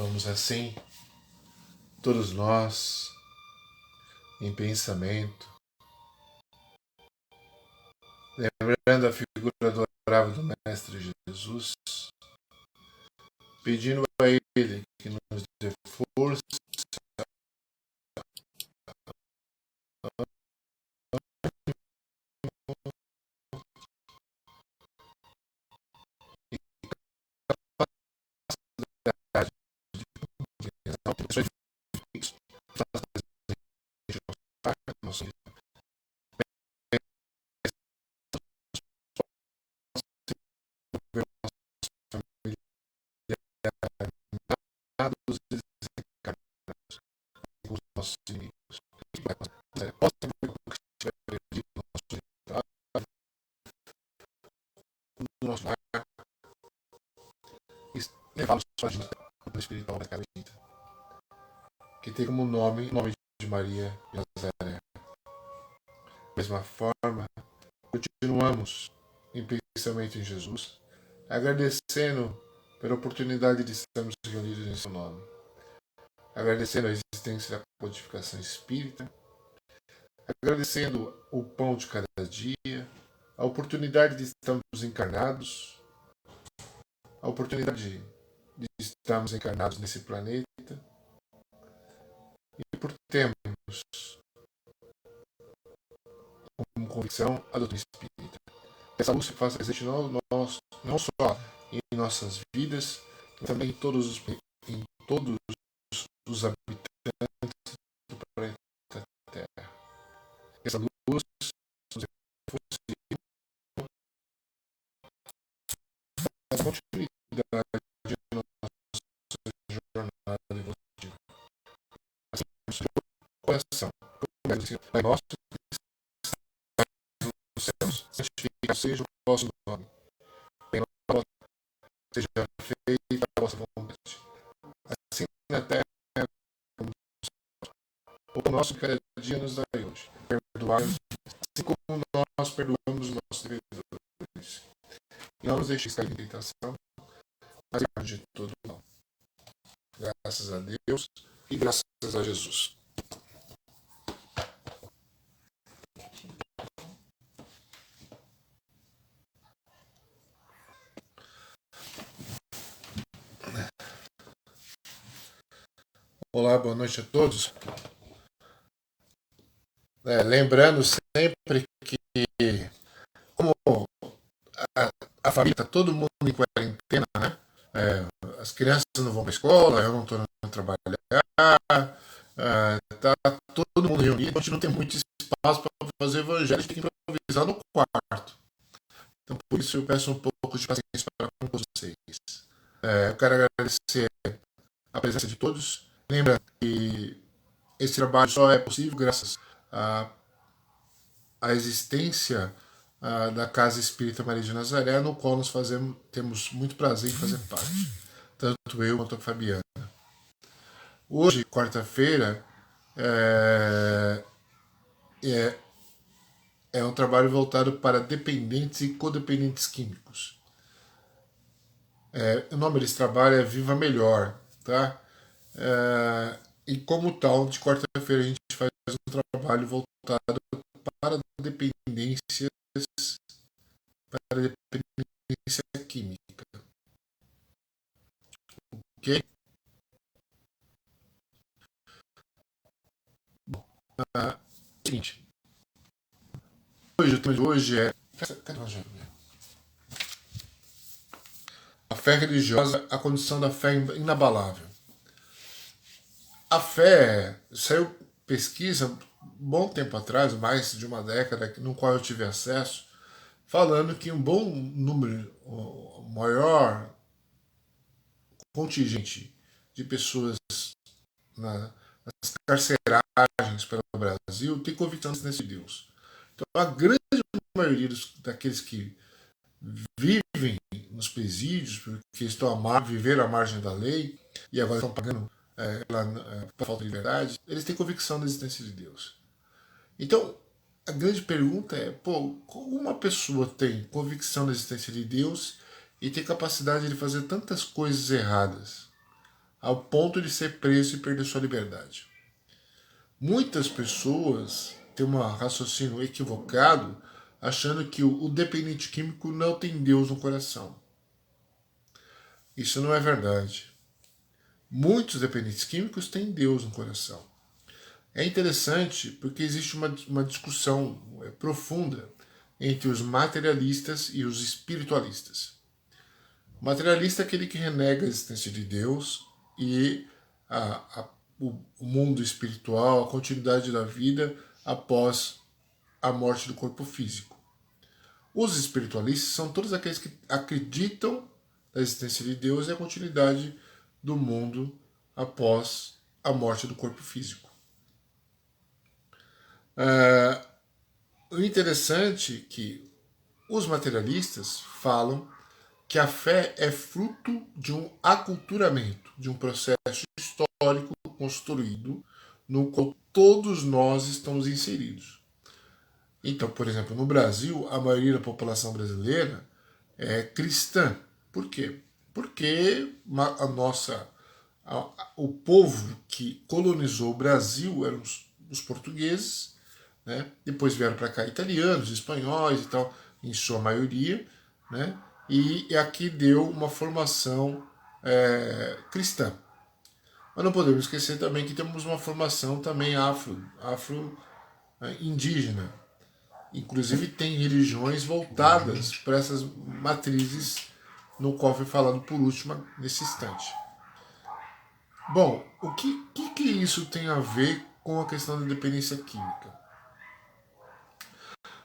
Vamos assim, todos nós, em pensamento, lembrando a figura adorável do Mestre Jesus, pedindo a Ele que nos dê força com os nossos inimigos. Do nosso lar e levá-los para a vida espiritual daquela vida, que tem como nome o nome de Maria de Nazaré. Da mesma forma, continuamos em pensamento em Jesus, agradecendo pela oportunidade de estarmos reunidos em seu nome, agradecendo a existência da codificação espírita, agradecendo o pão de cada dia, a oportunidade de estarmos encarnados, a oportunidade de estarmos encarnados nesse planeta e por termos como convicção a doutrina espírita. Que essa luz se faça presente não só em nossas vidas, mas também em todos os habitantes do planeta Terra. Que essa luz nos fosse a continuidade da nossa jornada evolutiva. Assim, no coração, Pai nosso nos céus, santificado seja o vosso nome. Venha a vossa, seja feita a vossa vontade. Assim na terra como no céu. O pão nosso de cada dia nos dai hoje. Perdoai-nos, assim como nós perdoamos os nossos devedores. E não nos deixeis cair em tentação, mas livrai-nos de todo mal. Graças a Deus e graças a Jesus. Olá, boa noite a todos. Lembrando sempre que, como a família está todo mundo em quarentena, né? As crianças não vão para a escola, eu não estou indo trabalhar, tá todo mundo reunido, a gente não tem muito espaço para fazer evangelho, a gente tem que improvisar no quarto. Então, por isso eu peço um pouco de paciência para com vocês. Eu quero agradecer a presença de todos. Lembra que esse trabalho só é possível graças à existência da Casa Espírita Maria de Nazaré, no qual temos muito prazer em fazer parte, tanto eu quanto a Fabiana. Hoje, quarta-feira, é um trabalho voltado para dependentes e codependentes químicos. O nome desse trabalho é Viva Melhor, tá? E como tal, de quarta-feira a gente faz um trabalho voltado para dependência química. Ok? Seguinte. O tema de hoje é a fé religiosa, a condição da fé inabalável. A fé, saiu pesquisa bom tempo atrás, mais de uma década, no qual eu tive acesso, falando que um bom número, maior contingente de pessoas nas carceragens pelo Brasil tem convicção nesse Deus. Então, a grande maioria daqueles que vivem nos presídios, porque viveram à margem da lei e agora estão pagando por falta de liberdade, eles têm convicção da existência de Deus. Então, a grande pergunta é, como uma pessoa tem convicção da existência de Deus e tem capacidade de fazer tantas coisas erradas? ao ponto de ser preso e perder sua liberdade. Muitas pessoas têm um raciocínio equivocado, achando que o dependente químico não tem Deus no coração. Isso não é verdade. Muitos dependentes químicos têm Deus no coração. É interessante porque existe uma discussão profunda entre os materialistas e os espiritualistas. O materialista é aquele que renega a existência de Deus e o mundo espiritual, a continuidade da vida após a morte do corpo físico. Os espiritualistas são todos aqueles que acreditam na existência de Deus e a continuidade do mundo após a morte do corpo físico. O interessante é que os materialistas falam que a fé é fruto de um aculturamento, de um processo histórico construído no qual todos nós estamos inseridos. Então, por exemplo, no Brasil, a maioria da população brasileira é cristã. Por quê? Porque o povo que colonizou o Brasil eram os portugueses, né? Depois vieram para cá italianos, espanhóis e tal, em sua maioria, né? E aqui deu uma formação cristã. Mas não podemos esquecer também que temos uma formação também afro-indígena. Inclusive tem religiões voltadas para essas matrizes no qual foi falado por último nesse instante. Bom, o que isso tem a ver com a questão da dependência química?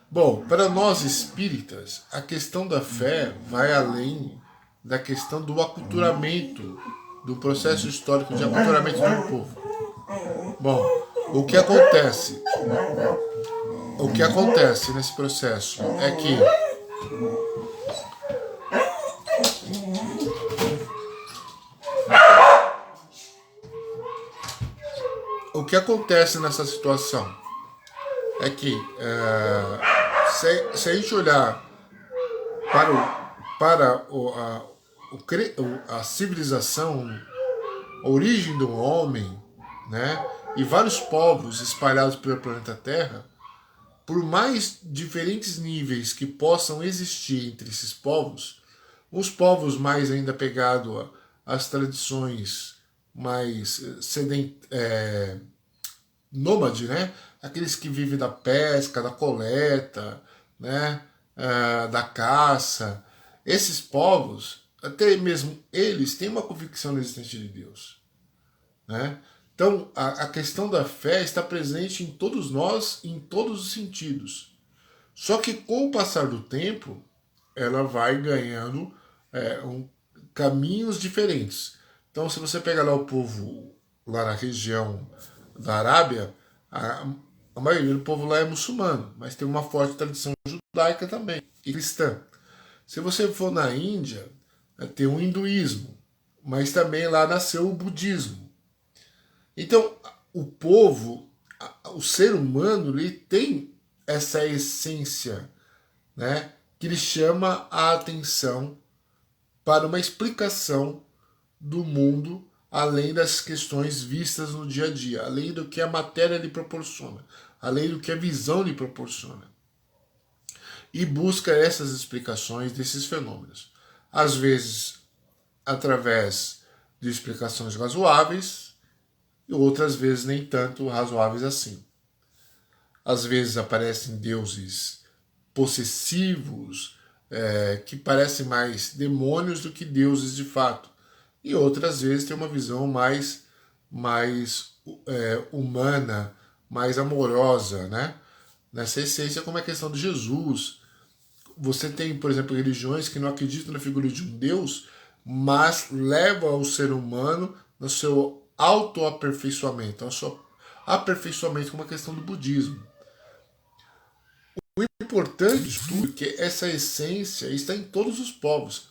Bom, para nós espíritas, a questão da fé vai além da questão do aculturamento, do processo histórico de aculturamento do povo. Bom, o que acontece nesse processo é que o que acontece nessa situação é que se a gente olhar para a civilização, a origem do homem, né, e vários povos espalhados pelo planeta Terra, por mais diferentes níveis que possam existir entre esses povos, os povos mais ainda pegados às tradições mais nômade, né? Aqueles que vivem da pesca, da coleta, né? Da caça. Esses povos, até mesmo eles, têm uma convicção na existência de Deus, né? Então, a questão da fé está presente em todos nós, em todos os sentidos. Só que com o passar do tempo, ela vai ganhando caminhos diferentes. Então, se você pegar lá o povo, lá na região da Arábia, a maioria do povo lá é muçulmano, mas tem uma forte tradição judaica também, e cristã. Se você for na Índia, tem o hinduísmo, mas também lá nasceu o budismo. Então, o povo, o ser humano, ele tem essa essência, né, que ele chama a atenção para uma explicação do mundo além das questões vistas no dia a dia, além do que a matéria lhe proporciona, além do que a visão lhe proporciona. E busca essas explicações desses fenômenos. Às vezes, através de explicações razoáveis, e outras vezes nem tanto razoáveis assim. Às vezes aparecem deuses possessivos, que parecem mais demônios do que deuses de fato. E outras vezes tem uma visão mais humana, mais amorosa, né? Nessa essência, como é a questão de Jesus. Você tem, por exemplo, religiões que não acreditam na figura de um Deus, mas levam o ser humano no seu autoaperfeiçoamento, ao seu aperfeiçoamento, como a questão do budismo. O importante de tudo é que essa essência está em todos os povos.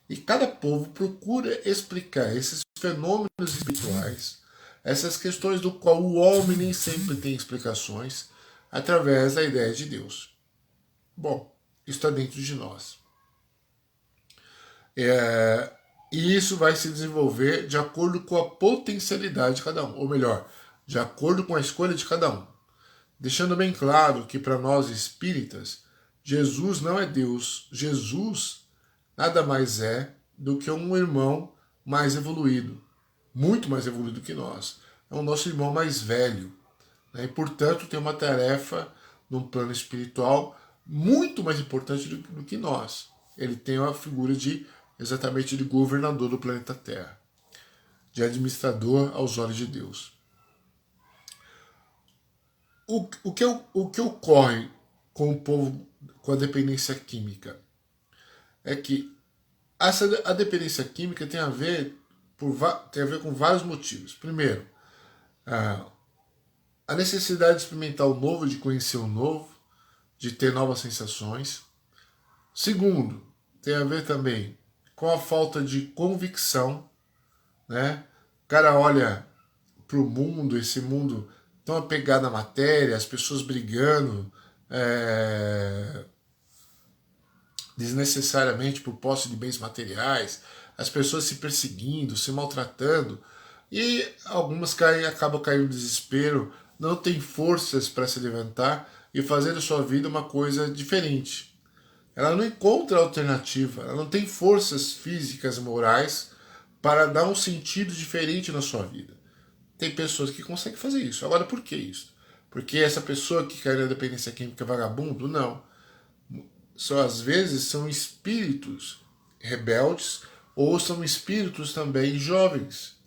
E cada povo procura explicar esses fenômenos espirituais, essas questões do qual o homem nem sempre tem explicações, através da ideia de Deus. Bom, isso está dentro de nós. E isso vai se desenvolver de acordo com a potencialidade de cada um, ou melhor, de acordo com a escolha de cada um. Deixando bem claro que para nós espíritas, Jesus não é Deus. Jesus nada mais é do que um irmão mais evoluído, muito mais evoluído que nós. É o nosso irmão mais velho, né? E, portanto, tem uma tarefa num plano espiritual muito mais importante do que nós. Ele tem a figura de exatamente de governador do planeta Terra, de administrador aos olhos de Deus. O que ocorre com o povo com a dependência química é que a dependência química tem a ver com vários motivos. Primeiro, a necessidade de experimentar o novo, de conhecer o novo, de ter novas sensações. Segundo, tem a ver também com a falta de convicção, né? O cara olha para o mundo, esse mundo tão apegado à matéria, as pessoas brigando desnecessariamente por posse de bens materiais, as pessoas se perseguindo, se maltratando, e algumas acabam caindo no desespero, não têm forças para se levantar e fazer da sua vida uma coisa diferente. Ela não encontra alternativa, ela não tem forças físicas e morais para dar um sentido diferente na sua vida. Tem pessoas que conseguem fazer isso. Agora, por que isso? Porque essa pessoa que caiu na dependência química é vagabundo? Não. Só às vezes são espíritos rebeldes ou são espíritos também jovens,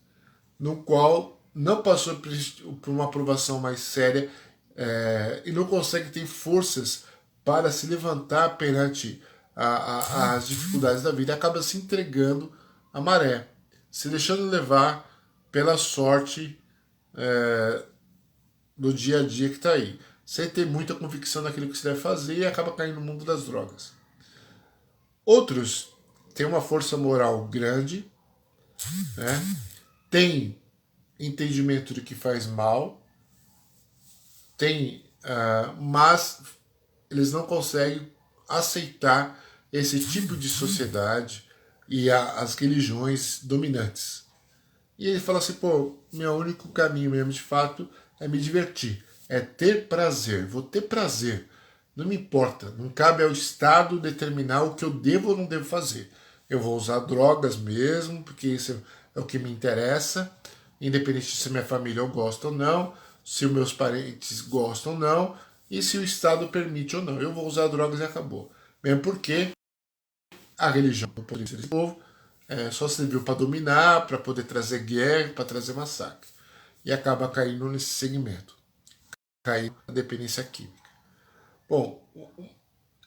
no qual não passou por uma aprovação mais séria e não consegue ter forças para se levantar perante as dificuldades da vida, acaba se entregando à maré, se deixando levar pela sorte do dia a dia que está aí, sem ter muita convicção naquilo que se deve fazer e acaba caindo no mundo das drogas. Outros têm uma força moral grande, né? Têm entendimento de que faz mal, mas eles não conseguem aceitar esse tipo de sociedade e as religiões dominantes. E ele fala assim, pô, meu único caminho mesmo de fato é me divertir, é ter prazer, vou ter prazer. Não me importa, não cabe ao Estado determinar o que eu devo ou não devo fazer. Eu vou usar drogas mesmo, porque isso é o que me interessa, independente se minha família gosta ou não, se os meus parentes gostam ou não, e se o Estado permite ou não. Eu vou usar drogas e acabou. Mesmo porque a religião do poder desse povo só serviu para dominar, para poder trazer guerra, para trazer massacre. E acaba caindo nesse segmento, caindo na dependência química. Bom,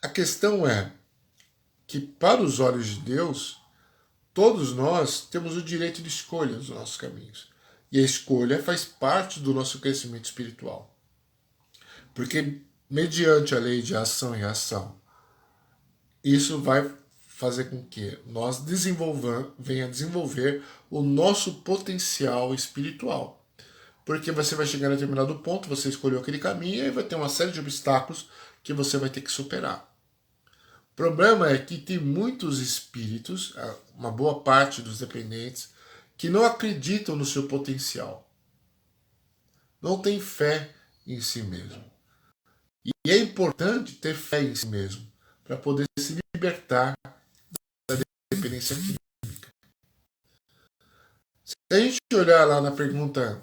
a questão é que, para os olhos de Deus, todos nós temos o direito de escolha dos nossos caminhos. E a escolha faz parte do nosso crescimento espiritual. Porque, mediante a lei de ação e reação, isso vai fazer com que nós venha desenvolver o nosso potencial espiritual. Porque você vai chegar a determinado ponto, você escolheu aquele caminho e aí vai ter uma série de obstáculos que você vai ter que superar. O problema é que tem muitos espíritos, uma boa parte dos dependentes, que não acreditam no seu potencial. Não tem fé em si mesmo. E é importante ter fé em si mesmo para poder se libertar da dependência química. Se a gente olhar lá na pergunta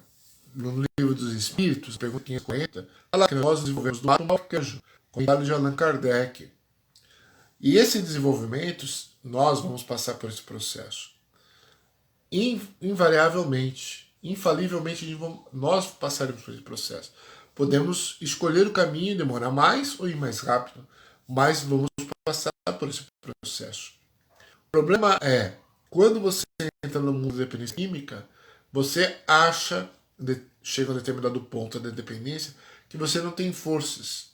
no livro dos Espíritos, pergunta 540, fala que nós desenvolvemos do átomo ao arcanjo, com o trabalho de Allan Kardec. E esse desenvolvimento, nós vamos passar por esse processo. Invariavelmente, infalivelmente, nós passaremos por esse processo. Podemos escolher o caminho, demorar mais ou ir mais rápido, mas vamos passar por esse processo. O problema é, quando você entra no mundo da dependência química, você chega a um determinado ponto da dependência, que você não tem forças.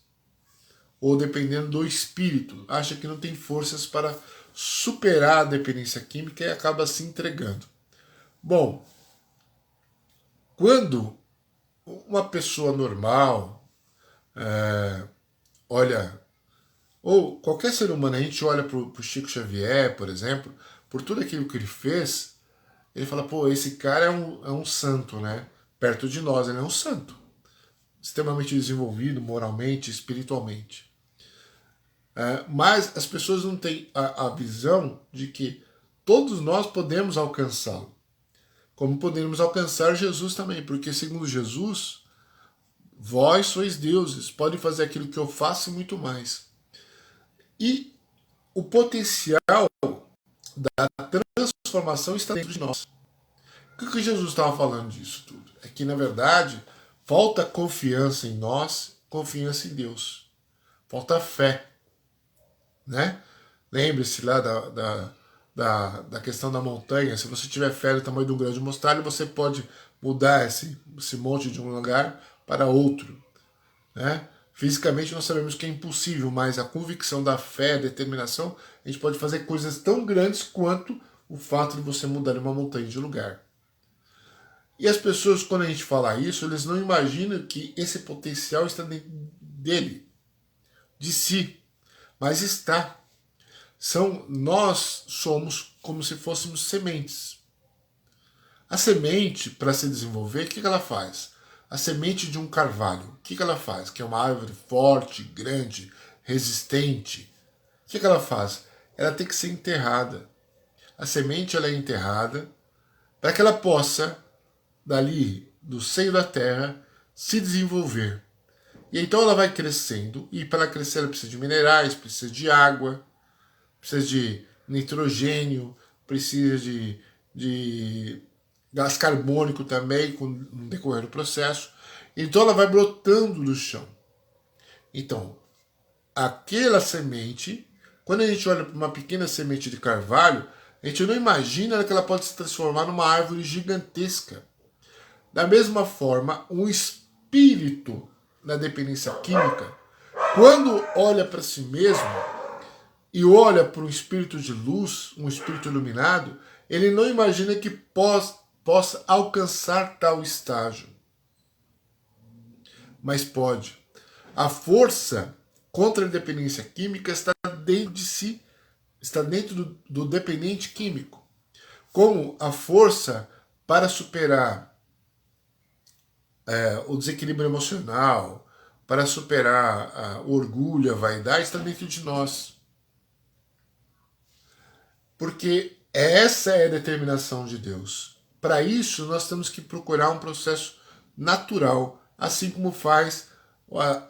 Ou dependendo do espírito, acha que não tem forças para superar a dependência química e acaba se entregando. Bom, quando uma pessoa normal olha, ou qualquer ser humano, a gente olha para o Chico Xavier, por exemplo, por tudo aquilo que ele fez, ele fala, pô, esse cara é um santo, né? Perto de nós, ele é um santo. Extremamente desenvolvido moralmente, espiritualmente. Mas as pessoas não têm a visão de que todos nós podemos alcançá-lo. Como podemos alcançar Jesus também, porque segundo Jesus, vós sois deuses, podem fazer aquilo que eu faço e muito mais. E o potencial da transformação está dentro de nós. O que Jesus estava falando disso tudo? É que, na verdade, falta confiança em nós, confiança em Deus. Falta fé. Né? Lembre-se lá da questão da montanha. Se você tiver fé do tamanho de um grão de mostarda, você pode mudar esse monte de um lugar para outro. Né? Fisicamente nós sabemos que é impossível, mas a convicção da fé, a determinação, a gente pode fazer coisas tão grandes quanto o fato de você mudar uma montanha de lugar. E as pessoas, quando a gente fala isso, eles não imaginam que esse potencial está dentro dele, de si, mas está. Nós somos como se fôssemos sementes. A semente, para se desenvolver, o que ela faz? A semente de um carvalho, o que ela faz? Que é uma árvore forte, grande, resistente. O que ela faz? Ela tem que ser enterrada. A semente ela é enterrada para que ela possa, dali, do seio da terra, se desenvolver. E então ela vai crescendo, e para crescer ela precisa de minerais, precisa de água, precisa de nitrogênio, precisa de gás carbônico também, no decorrer do processo. Então ela vai brotando do chão. Então, aquela semente, quando a gente olha para uma pequena semente de carvalho, a gente não imagina que ela pode se transformar numa árvore gigantesca. Da mesma forma, um espírito na dependência química, quando olha para si mesmo e olha para um espírito de luz, um espírito iluminado, ele não imagina que possa alcançar tal estágio. Mas pode. A força contra a dependência química está dentro de si, está dentro do dependente químico. Como a força para superar o desequilíbrio emocional, para superar o orgulho, a vaidade, está dentro de nós. Porque essa é a determinação de Deus. Para isso, nós temos que procurar um processo natural, assim como faz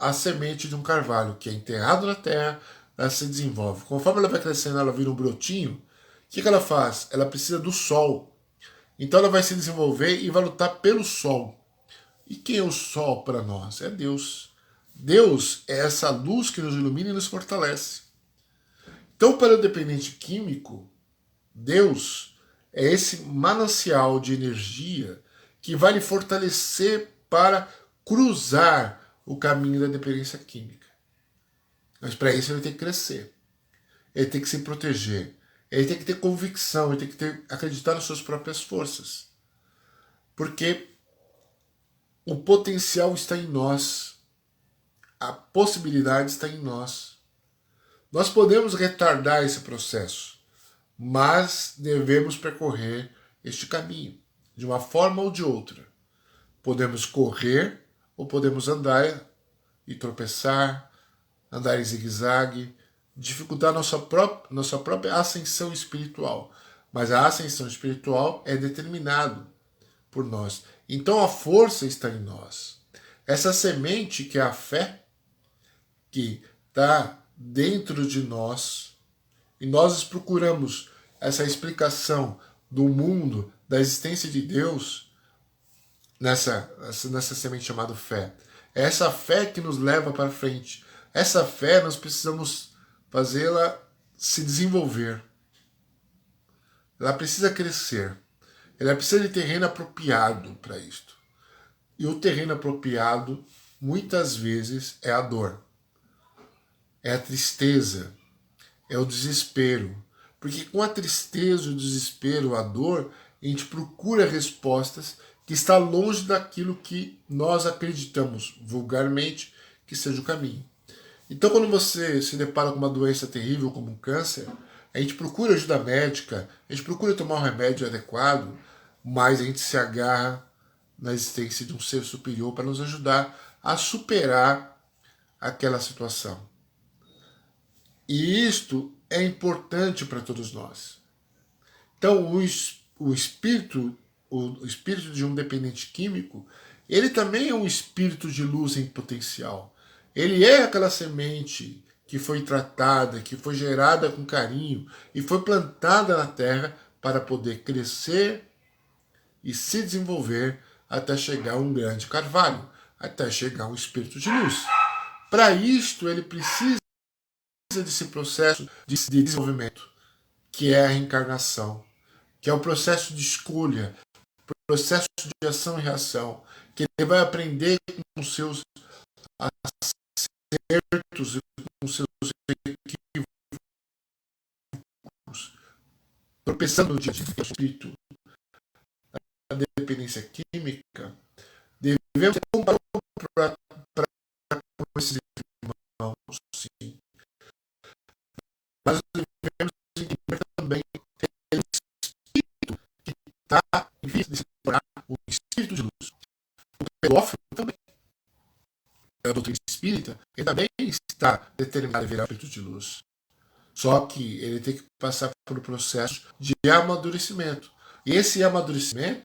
a semente de um carvalho, que é enterrado na terra, ela se desenvolve. Conforme ela vai crescendo, ela vira um brotinho. O que ela faz? Ela precisa do sol. Então ela vai se desenvolver e vai lutar pelo sol. E quem é o sol para nós? É Deus. Deus é essa luz que nos ilumina e nos fortalece. Então, para o dependente químico, Deus é esse manancial de energia que vai lhe fortalecer para cruzar o caminho da dependência química. Mas para isso ele tem que crescer. Ele tem que se proteger. Ele tem que ter convicção, ele tem que acreditar nas suas próprias forças. Porque o potencial está em nós. A possibilidade está em nós. Nós podemos retardar esse processo, mas devemos percorrer este caminho, de uma forma ou de outra. Podemos correr ou podemos andar e tropeçar, andar em zigue-zague, dificultar nossa própria ascensão espiritual. Mas a ascensão espiritual é determinada por nós. Então a força está em nós. Essa semente que é a fé, que está dentro de nós, e nós procuramos essa explicação do mundo, da existência de Deus, nessa semente chamada fé. É essa fé que nos leva para frente. Essa fé nós precisamos fazê-la se desenvolver. Ela precisa crescer. Ela precisa de terreno apropriado para isto. E o terreno apropriado, muitas vezes, é a dor. É a tristeza. É o desespero. Porque com a tristeza, o desespero, a dor, a gente procura respostas que está longe daquilo que nós acreditamos, vulgarmente, que seja o caminho. Então, quando você se depara com uma doença terrível como um câncer, A gente procura ajuda médica, a gente procura tomar um remédio adequado, mas a gente se agarra na existência de um ser superior para nos ajudar a superar aquela situação. E isto é importante para todos nós. Então, o espírito de um dependente químico, ele também é um espírito de luz em potencial. Ele é aquela semente que foi tratada, que foi gerada com carinho e foi plantada na terra para poder crescer e se desenvolver até chegar a um grande carvalho, até chegar a um espírito de luz. Para isto, ele precisa desse processo de desenvolvimento, que é a reencarnação, que é o processo de escolha, o processo de ação e reação, que ele vai aprender com seus acertos e com seus equívocos, tropeçando no dia a dia. O espírito da dependência química, devemos ter compaixão para com esses irmãos, sim. Mas devemos entender também que aquele espírito que está em vista de se tornar um espírito de luz. O pedófilo também, a doutrina espírita, ele também está determinado a virar espírito de luz. Só que ele tem que passar por um processo de amadurecimento. E esse amadurecimento,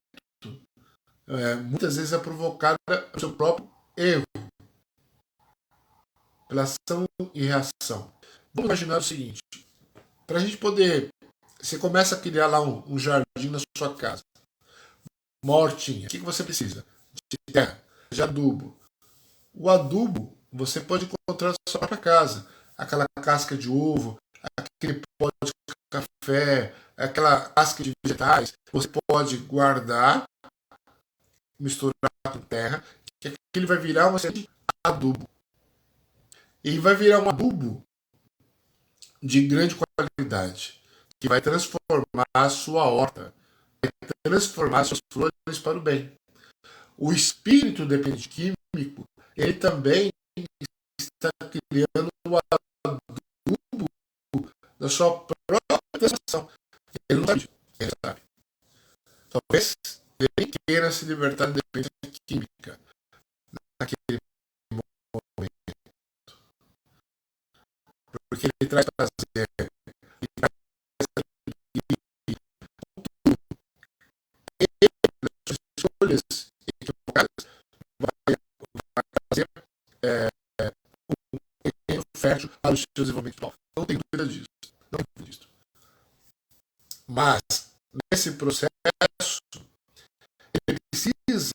muitas vezes, é provocado pelo seu próprio erro, pela ação e reação. Vamos imaginar o seguinte: para a gente poder. Você começa a criar lá um jardim na sua casa, uma hortinha. O que você precisa? De terra, de adubo. O adubo você pode encontrar na sua própria casa. Aquela casca de ovo, aquele pó de café, aquela casca de vegetais. Você pode guardar, misturar com terra, que aquele vai virar uma espécie de adubo. E vai virar um adubo de grande qualidade, que vai transformar a sua horta, vai transformar suas flores para o bem. O espírito dependente químico, ele também está criando o adubo da sua própria transformação. Ele não sabe, ele sabe. Talvez ele queira se libertar da dependência química naquele momento, porque ele traz prazer, ele traz escolhas equivocadas, vai fazer um fértil para o seu desenvolvimento espiritual. Não tem dúvida disso. Não tem dúvida disso. Mas, nesse processo, ele precisa,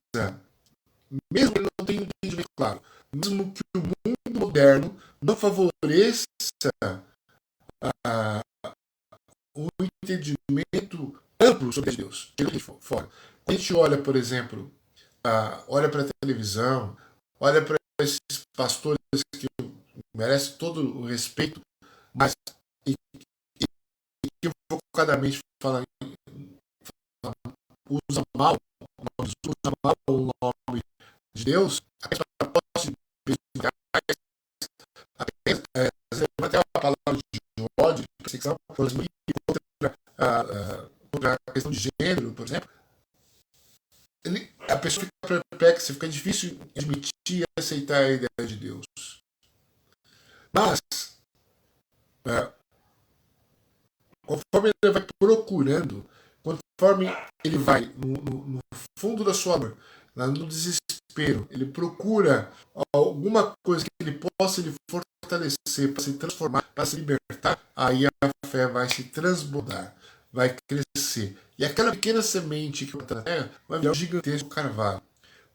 mesmo que ele não tenha um entendimento claro, mesmo que o mundo moderno não favoreça um entendimento amplo sobre Deus, fora. Quando a gente olha, por exemplo, olha para a televisão, olha para esses pastores que merecem todo o respeito, mas equivocadamente usa mal o nome de Deus, até a palavra de ódio, perseguição, contra a questão de gênero, por exemplo, a pessoa fica perplexa, fica difícil admitir e aceitar a ideia de Deus. Mas, conforme ele vai procurando, conforme ele vai no fundo da sua dor, no desespero, ele procura alguma coisa que ele possa lhe fortalecer, para se transformar, para se libertar, aí a fé vai se transbordar, vai crescer. E aquela pequena semente que está na terra vai virar um gigantesco carvalho.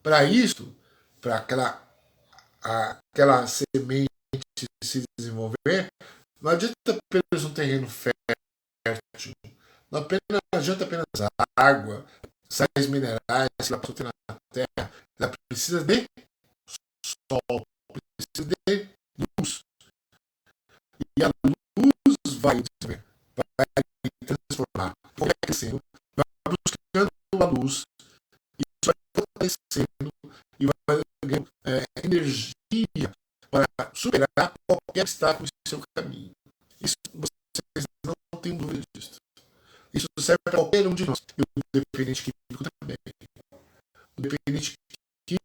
Para isso, para aquela semente se desenvolver, não adianta apenas um terreno fértil, não adianta apenas água, sais minerais que ela precisa ter na terra, ela precisa de sol, precisa de luz. E a luz vai transformar, vai crescendo, vai buscando a luz, e isso vai fortalecendo e vai ganhando energia para superar qualquer obstáculo em seu caminho. Isso vocês não têm serve para qualquer um de nós. E o dependente químico também. O dependente químico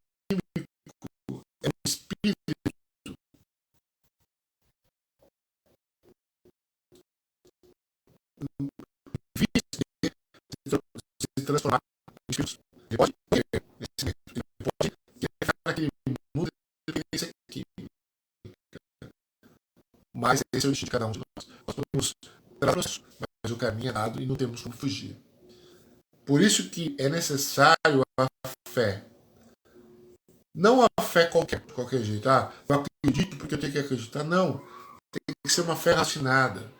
é um espírito se transformar em espírito. Ele pode naquele mundo de dependência química. Mas esse é o destino de cada um de nós. Nós podemos traçar, mas o caminho é dado e não temos como fugir. Por isso que é necessário a fé. Não a fé de qualquer jeito. Eu acredito porque eu tenho que acreditar. Não. Tem que ser uma fé raciocinada.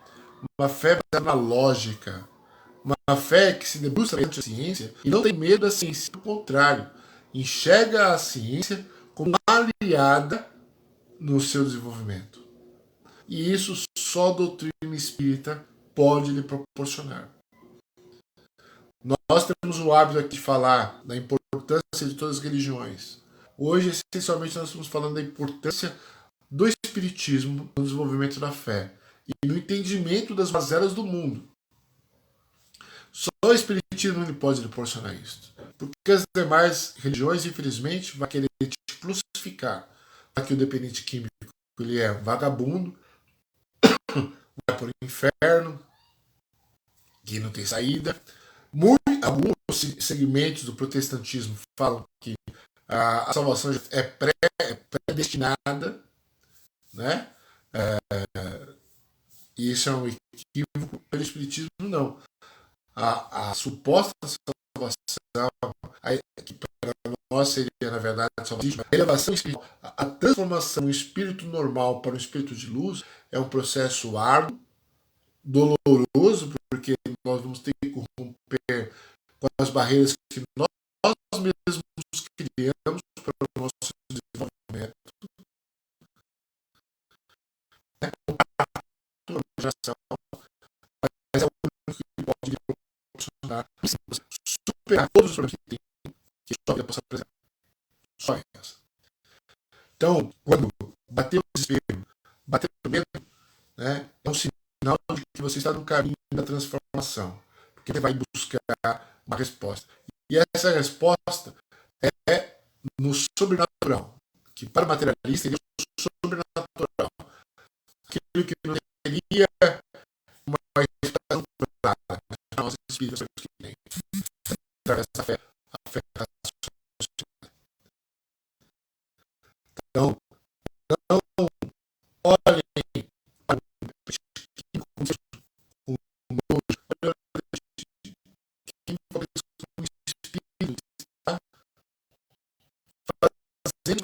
Uma fé baseada na lógica. Uma fé que se debruça perante a ciência e não tem medo da ciência. Pelo contrário, enxerga a ciência como aliada no seu desenvolvimento. E isso só a doutrina espírita pode lhe proporcionar. Nós temos o hábito aqui de falar da importância de todas as religiões. Hoje, essencialmente, nós estamos falando da importância do espiritismo no desenvolvimento da fé e no entendimento das mazelas do mundo. Só o espiritismo pode lhe proporcionar isso. Porque as demais religiões, infelizmente, vão querer te crucificar. Aqui o dependente químico ele é vagabundo, vai para o inferno, que não tem saída. Alguns segmentos do protestantismo falam que a salvação é predestinada, né? E isso é um equívoco. Pelo espiritismo, não. A suposta salvação, que para nós seria, na verdade, a salvação, a elevação espiritual, a transformação do espírito normal para um espírito de luz é um processo árduo, doloroso, porque nós vamos ter que romper com as barreiras que nós mesmos criamos para o nosso desenvolvimento. Mas é o único que pode proporcionar superar todos os problemas que tem, que só a vida possa apresentar. Só essa. Então, quando bater o desespero, bater o medo, né, é um sinal de que você está no caminho da transformação. Porque você vai buscar uma resposta. E essa resposta é no sobrenatural. Que para o materialista ele é o sobrenatural. Aquilo que não teria uma expressão plana. Nós espíritos que tem. Através da fé. A fé então, não olhem para o nojo, o espírito está fazendo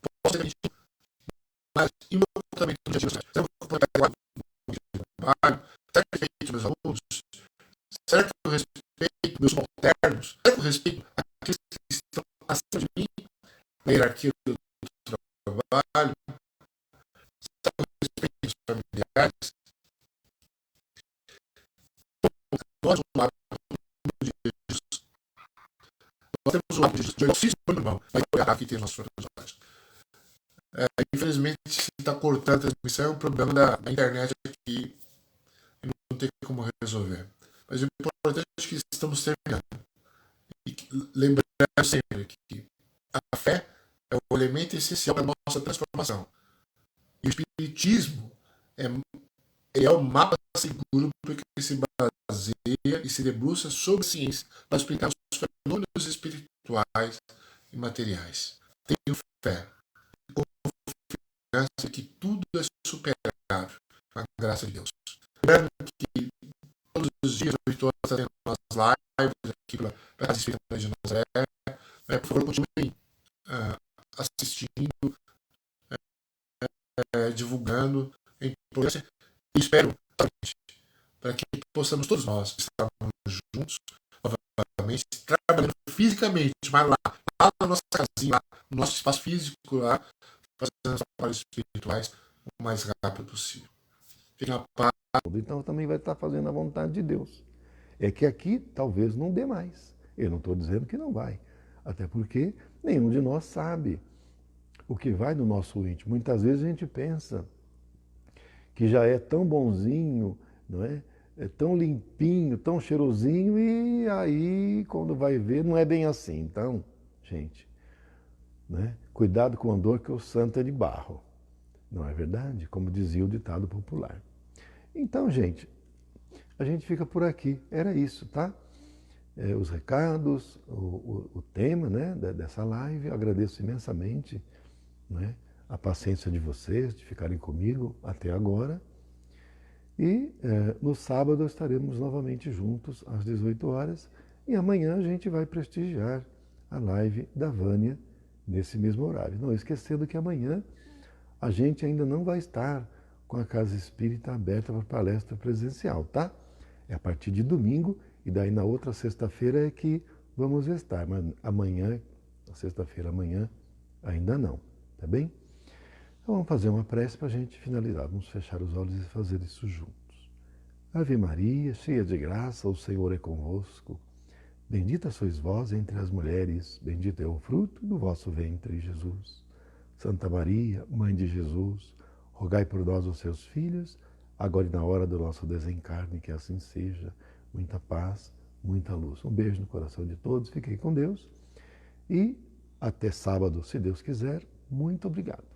eu posso ter mas e o meu comportamento no dia a dia? Será que eu vou pegar trabalho? Será que eu respeito meus alunos? Será que eu respeito meus subalternos? Será que eu respeito aqueles que estão acima de mim na hierarquia do trabalho? Será que eu respeito os familiares? Nós, no hábito de Jesus, nós temos o hábito de exercício do irmão, mas aqui tem as nossas personagens. Infelizmente, se está cortando a transmissão, é um problema da internet aqui e não tem como resolver. Mas o importante é que estamos terminando. E lembrando sempre que a fé é o elemento essencial para a nossa transformação. E o espiritismo é o mapa seguro porque se baseia e se debruça sobre a ciência para explicar os fenômenos espirituais e materiais. Tenho fé. Que tudo é superável com a graça de Deus. Lembrando que todos os dias eu estou fazendo umas lives aqui pela Casa Espírita de Nazaré. Por favor, continuem assistindo, divulgando a importância e espero para que possamos todos nós estarmos juntos novamente, trabalhando fisicamente, mas lá na nossa casinha, lá, no nosso espaço físico, lá, fazendo os trabalhos espirituais o mais rápido possível. Fiquem na paz. Então também vai estar fazendo a vontade de Deus. É que aqui talvez não dê mais. Eu não estou dizendo que não vai. Até porque nenhum de nós sabe o que vai no nosso íntimo. Muitas vezes a gente pensa que já é tão bonzinho, não é? É tão limpinho, tão cheirosinho, e aí, quando vai ver, não é bem assim. Então, gente, né? Cuidado com a dor, que o santo é de barro. Não é verdade? Como dizia o ditado popular. Então, gente, a gente fica por aqui. Era isso, tá? Os recados, o tema, né, dessa live. Eu agradeço imensamente, né, a paciência de vocês, de ficarem comigo até agora. E no sábado estaremos novamente juntos às 18 horas. E amanhã a gente vai prestigiar a live da Vânia nesse mesmo horário. Não esquecendo que amanhã a gente ainda não vai estar com a Casa Espírita aberta para palestra presencial, tá? É a partir de domingo, e daí na outra sexta-feira é que vamos estar. Mas amanhã, na sexta-feira amanhã, ainda não, tá bem? Então vamos fazer uma prece para a gente finalizar. Vamos fechar os olhos e fazer isso juntos. Ave Maria, cheia de graça, o Senhor é convosco. Bendita sois vós entre as mulheres, bendito é o fruto do vosso ventre, Jesus. Santa Maria, Mãe de Jesus, rogai por nós, os seus filhos, agora e na hora do nosso desencarne, que assim seja. Muita paz, muita luz. Um beijo no coração de todos, fiquem com Deus e até sábado, se Deus quiser. Muito obrigado.